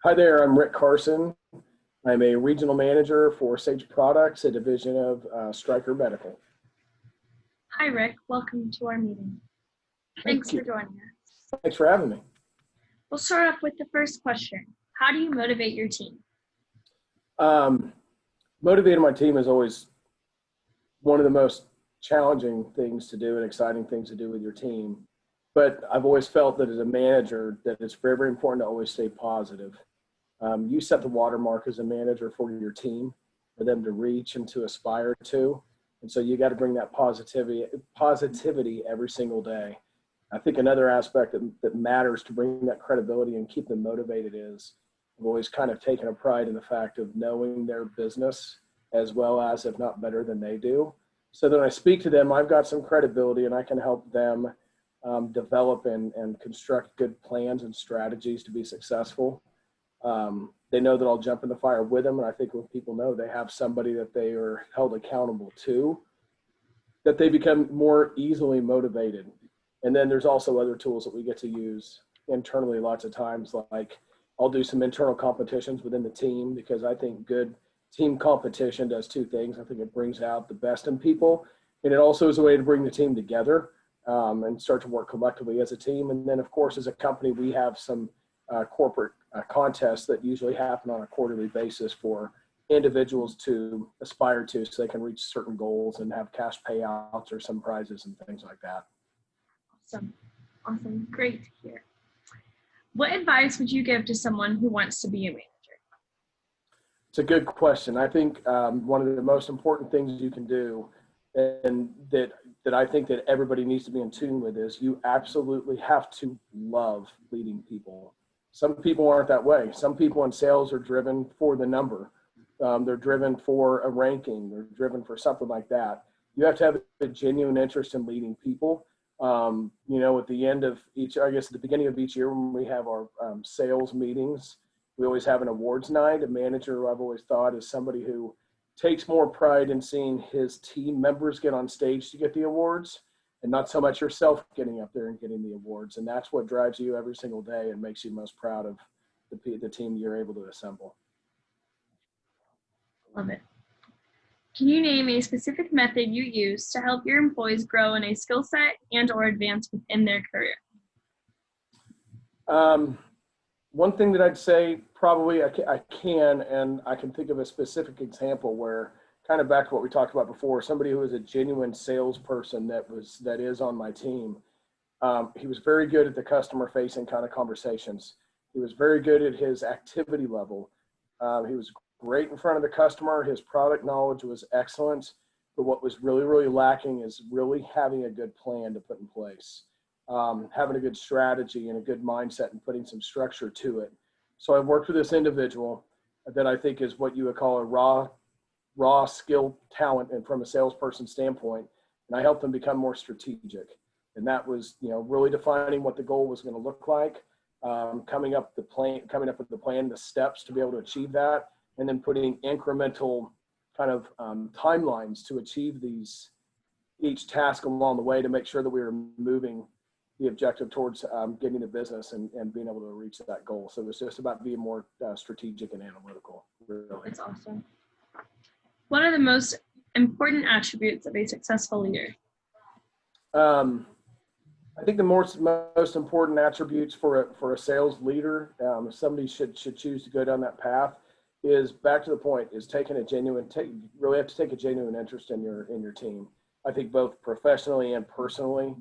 Hi there, I'm Rick Carson. I'm a regional manager for Sage Products, a division of Stryker Medical. Hi, Rick. Welcome to our meeting. Thanks for joining us. Thanks for having me. We'll start off with the first question. How do you motivate your team? Motivating my team is always one of the most challenging things to do and exciting things to do with your team. But I've always felt that as a manager that it's very, very important to always stay positive. You set the watermark as a manager for your team, for them to reach and to aspire to. And so you got to bring that positivity every single day. I think another aspect that matters to bring that credibility and keep them motivated is I've always kind of taken a pride in the fact of knowing their business as well as, if not better than they do. So that when I speak to them, I've got some credibility and I can help them develop and construct good plans and strategies to be successful. They know that I'll jump in the fire with them. And I think when people know they have somebody that they are held accountable to, that they become more easily motivated. And then there's also other tools that we get to use internally lots of times, like I'll do some internal competitions within the team because I think good team competition does two things. I think it brings out the best in people, and it also is a way to bring the team together and start to work collectively as a team. And then, of course, as a company, we have some corporate contests that usually happen on a quarterly basis for individuals to aspire to so they can reach certain goals and have cash payouts or some prizes and things like that. Awesome. Great to hear. What advice would you give to someone who wants to be a manager? It's a good question. I think one of the most important things you can do, and that I think that everybody needs to be in tune with, is you absolutely have to love leading people. Some people aren't that way. Some people in sales are driven for the number. They're driven for a ranking. They're driven for something like that. You have to have a genuine interest in leading people. At the end of each, I guess at the beginning of each year when we have our sales meetings, we always have an awards night. A manager, I've always thought, is somebody who takes more pride in seeing his team members get on stage to get the awards and not so much yourself getting up there and getting the awards. And that's what drives you every single day and makes you most proud of the team you're able to assemble. Love it. Can you name a specific method you use to help your employees grow in a skill set and or advance within their career? One thing that I'd say probably I can think of a specific example where, kind of back to what we talked about before, somebody who is a genuine salesperson that is on my team. He was very good at the customer facing kind of conversations. He was very good at his activity level. He was great in front of the customer. His product knowledge was excellent, but what was really, really lacking is really having a good plan to put in place. Having a good strategy and a good mindset and putting some structure to it. So I've worked with this individual that I think is what you would call a raw skill talent and from a salesperson standpoint. And I helped them become more strategic. And that was, really defining what the goal was going to look like, coming up with the plan, the steps to be able to achieve that, and then putting incremental kind of timelines to achieve each task along the way to make sure that we were moving the objective towards getting the business and being able to reach that goal. So it was just about being more strategic and analytical. Really. That's awesome. What are the most important attributes of a successful leader? I think the most important attributes for a sales leader, if somebody should choose to go down that path, is back to the point, is really have to take a genuine interest in your team. I think both professionally and personally.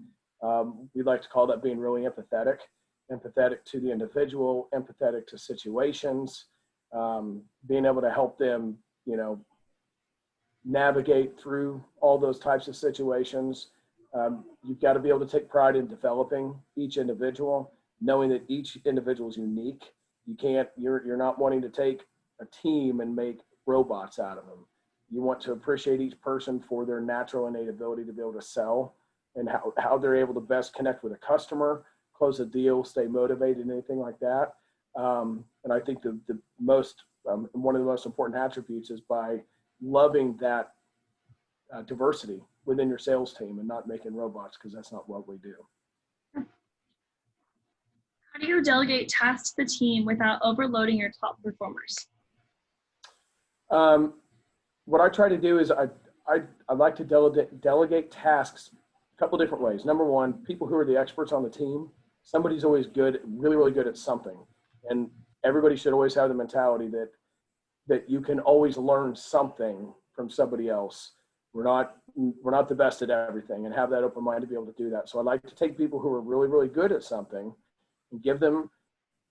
We'd like to call that being really empathetic to the individual, empathetic to situations, being able to help them, navigate through all those types of situations. You've got to be able to take pride in developing each individual, knowing that each individual is unique. You're not wanting to take a team and make robots out of them. You want to appreciate each person for their natural innate ability to be able to sell and how they're able to best connect with a customer, close a deal, stay motivated, anything like that. And I think one of the most important attributes is by loving that diversity within your sales team and not making robots, because that's not what we do. How do you delegate tasks to the team without overloading your top performers? What I try to do is I like to delegate tasks a couple different ways. Number one, people who are the experts on the team. Somebody's always good, really, really good at something, and everybody should always have the mentality that you can always learn something from somebody else. We're not the best at everything, and have that open mind to be able to do that. So I like to take people who are really, really good at something and give them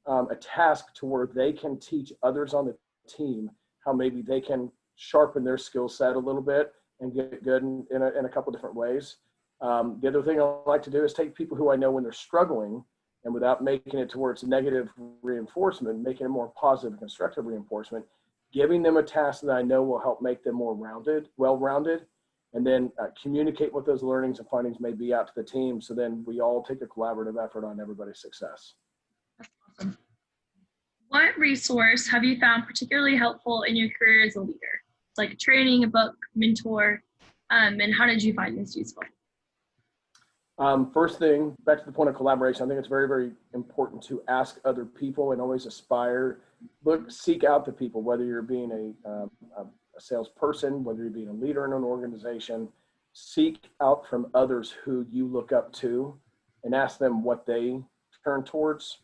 a task to where they can teach others on the team how maybe they can sharpen their skill set a little bit and get good in a couple different ways. The other thing I like to do is take people who I know when they're struggling, and without making it towards negative reinforcement, making it more positive, constructive reinforcement, giving them a task that I know will help make them more well-rounded, and then communicate what those learnings and findings may be out to the team. So then we all take a collaborative effort on everybody's success. That's awesome. What resource have you found particularly helpful in your career as a leader? Like a training, a book, mentor, and how did you find this useful? First thing, back to the point of collaboration, I think it's very, very important to ask other people and always aspire, seek out the people, whether you're being a salesperson, whether you're being a leader in an organization, seek out from others who you look up to and ask them what they turn towards.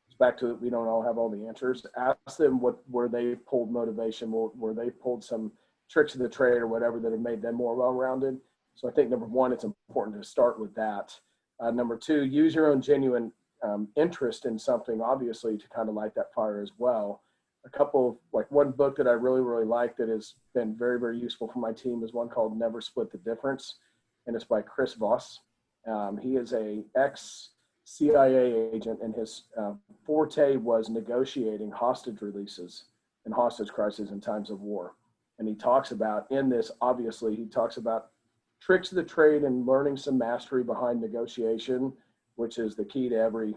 It's back to, we don't all have all the answers. Ask them where they pulled motivation, where they pulled some tricks of the trade or whatever that have made them more well-rounded. So I think number one, it's important to start with that. Number two, use your own genuine interest in something, obviously, to kind of light that fire as well. One book that I really, really like that has been very, very useful for my team is one called Never Split the Difference, and it's by Chris Voss. He is a ex-CIA agent, and his forte was negotiating hostage releases and hostage crises in times of war. And he talks about, in this, obviously, he talks about tricks of the trade and learning some mastery behind negotiation, which is the key to every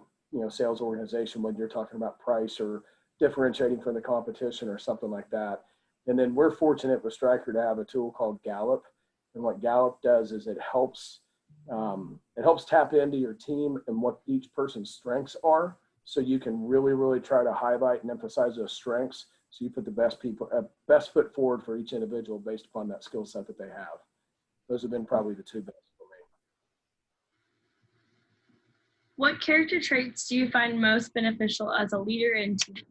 sales organization when you're talking about price or differentiating from the competition or something like that. And then we're fortunate with Stryker to have a tool called Gallup. And what Gallup does is it helps tap into your team and what each person's strengths are, so you can really, really try to highlight and emphasize those strengths, so you put the best foot forward for each individual based upon that skill set that they have. Those have been probably the two best for me. What character traits do you find most beneficial as a leader and team member?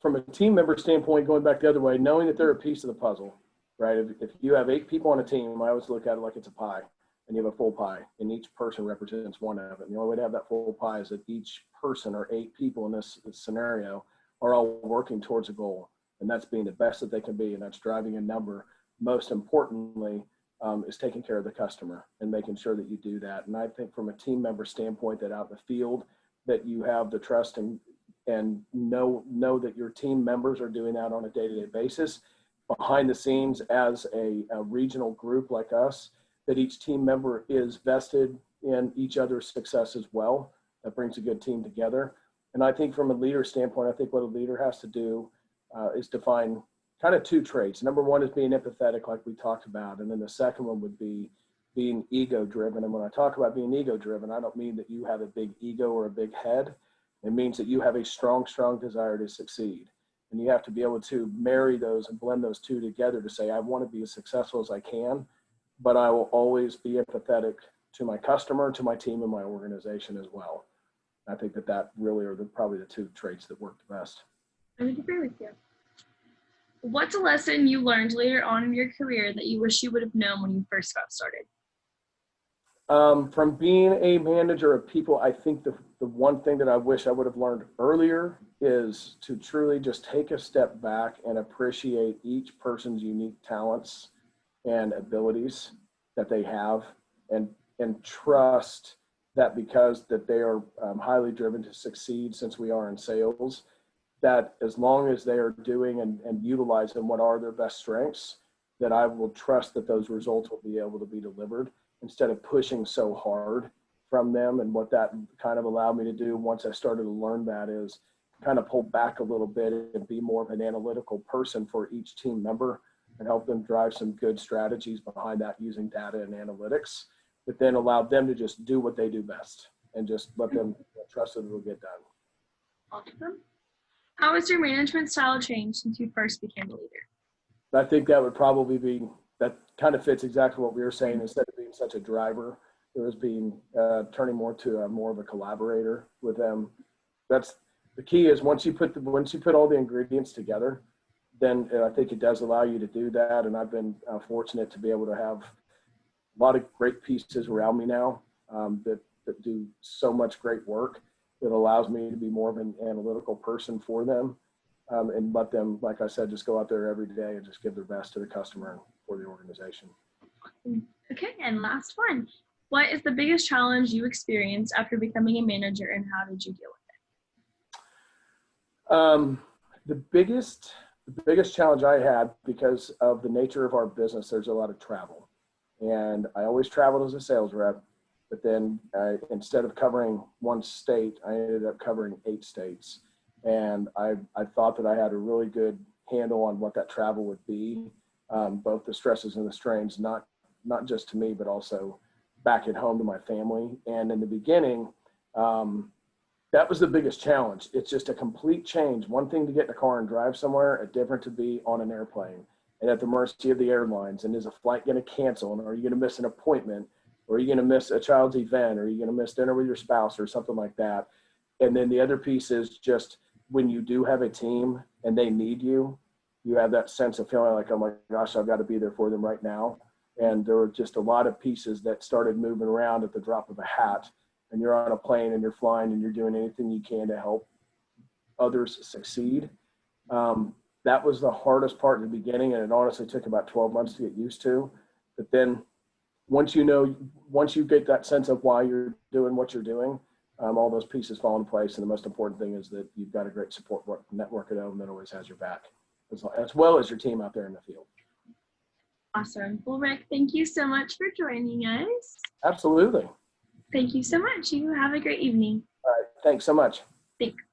From a team member standpoint, going back the other way, knowing that they're a piece of the puzzle, right? If you have 8 people on a team, I always look at it like it's a pie, and you have a full pie, and each person represents one of it. And the only way to have that full pie is that each person, or 8 people in this scenario, are all working towards a goal, and that's being the best that they can be, and that's driving a number. Most importantly, is taking care of the customer and making sure that you do that. And I think from a team member standpoint, that out in the field, that you have the trust and know that your team members are doing that on a day-to-day basis. Behind the scenes, as a regional group like us, that each team member is vested in each other's success as well. That brings a good team together. And I think from a leader standpoint, I think what a leader has to do is define kind of 2 traits. Number one is being empathetic, like we talked about. And then the second one would be being ego-driven. And when I talk about being ego-driven, I don't mean that you have a big ego or a big head. It means that you have a strong, strong desire to succeed. And you have to be able to marry those and blend those 2 together to say, I want to be as successful as I can, but I will always be empathetic to my customer, to my team, and my organization as well. I think that really are probably the 2 traits that work the best. I would agree with you. What's a lesson you learned later on in your career that you wish you would have known when you first got started? From being a manager of people, I think the one thing that I wish I would have learned earlier is to truly just take a step back and appreciate each person's unique talents and abilities that they have, and trust that because that they are highly driven to succeed, since we are in sales, that as long as they are doing and utilizing what are their best strengths, that I will trust that those results will be able to be delivered, instead of pushing so hard from them. And what that kind of allowed me to do once I started to learn that is kind of pull back a little bit and be more of an analytical person for each team member and help them drive some good strategies behind that using data and analytics, but then allow them to just do what they do best and just let them trust that it'll get done. Awesome. How has your management style changed since you first became a leader? I think that would probably be, that kind of fits exactly what we were saying. Instead of being such a driver, it was being turning more to more of a collaborator with them. That's the key. Is once you put all the ingredients together, then I think it does allow you to do that. And I've been fortunate to be able to have a lot of great pieces around me now that do so much great work. That allows me to be more of an analytical person for them, and let them, like I said, just go out there every day and just give their best to the customer and for the organization. Okay, and last one. What is the biggest challenge you experienced after becoming a manager, and how did you deal with it? The biggest challenge I had, because of the nature of our business, there's a lot of travel, and I always traveled as a sales rep. But then instead of covering one state, I ended up covering 8 states. And I thought that I had a really good handle on what that travel would be, both the stresses and the strains, not just to me, but also back at home to my family. And in the beginning, that was the biggest challenge. It's just a complete change. One thing to get in a car and drive somewhere, a different to be on an airplane and at the mercy of the airlines. And is a flight going to cancel? And are you going to miss an appointment? Or are you going to miss a child's event? Or are you going to miss dinner with your spouse or something like that? And then the other piece is just when you do have a team and they need you, you have that sense of feeling like, oh my gosh, I've got to be there for them right now. And there were just a lot of pieces that started moving around at the drop of a hat. And you're on a plane and you're flying and you're doing anything you can to help others succeed. That was the hardest part in the beginning. And it honestly took about 12 months to get used to. But then once you get that sense of why you're doing what you're doing, all those pieces fall in place. And the most important thing is that you've got a great support network at home that always has your back, as well as your team out there in the field. Awesome. Well, Rick, thank you so much for joining us. Absolutely. Thank you so much. You have a great evening. All right. Thanks so much. Thanks.